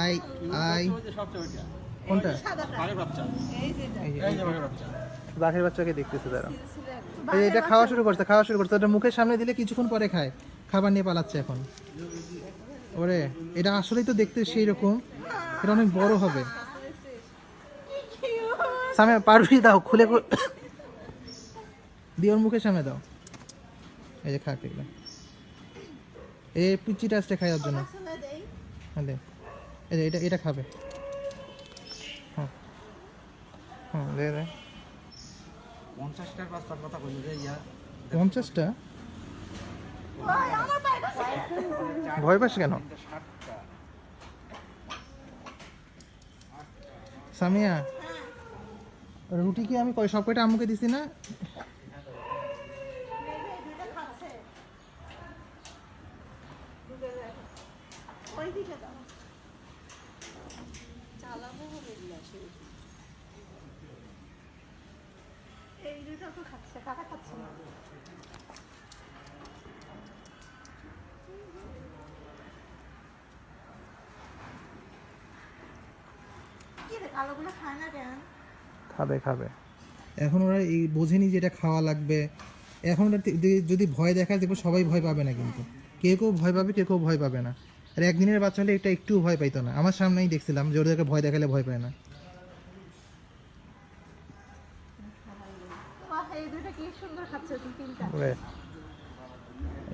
I I কোনটা? বাঘের বাচ্চাকে দেখতেছে তারা। এই এটা খাওয়া শুরু করছে, খাওয়া শুরু করছে। এটা মুখের সামনে দিলে কিছুক্ষণ পরে খায়, খাবার নিয়ে পালাচ্ছে এখন। ওরে এটা আসলেই তো দেখতে সেই রকম, এটা অনেক বড় হবে। সামনে পারবি দাও, খুলে দিয়ে ওর মুখের সামনে দাও। এই যে খাক এগুলো, এই পিচিটা আসছে খাওয়ার জন্য। হ্যাঁ দে, এই যে এটা এটা খাবে। হ্যাঁ হ্যাঁ দে দে। 50টার পাঁচটার কথা বলি যে 50টা? ভয় পাস কেন সামিয়া? রুটি কি আমি সব কয়টা আম্মুকে দিছি না? খাবে খাবে। এখন ওরা এই বোঝেনি যে এটা খাওয়া লাগবে। এখন ওরা যদি ভয় দেখায় দেখবো সবাই ভয় পাবে না, কিন্তু কেউ কেউ ভয় পাবে, কেউ কেউ ভয় পাবে না। আর একদিনের বাচ্চা হলে এটা একটু ভয় পাইতো না। আমার সামনেই দেখছিলাম যে ওদেরকে ভয় দেখালে ভয় পায় না।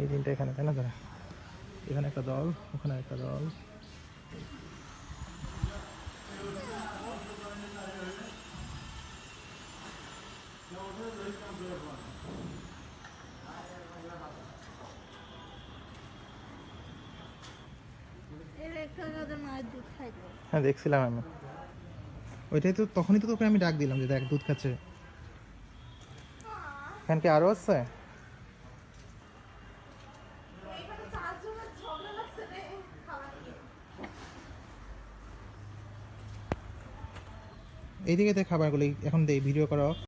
এই তিনটা এখানে তাই না, তারা এখানে একটা দল, ওখানে একটা দল। হ্যাঁ দেখছিলাম আমি, ওইটাই তো, তখনই তো তোকে আমি ডাক দিলাম যে দেখ দুধ খাচ্ছে। এখানে কি আরো আছে? এইদিকে দেখ খাবারগুলো এখন দেই, ভিডিও করা।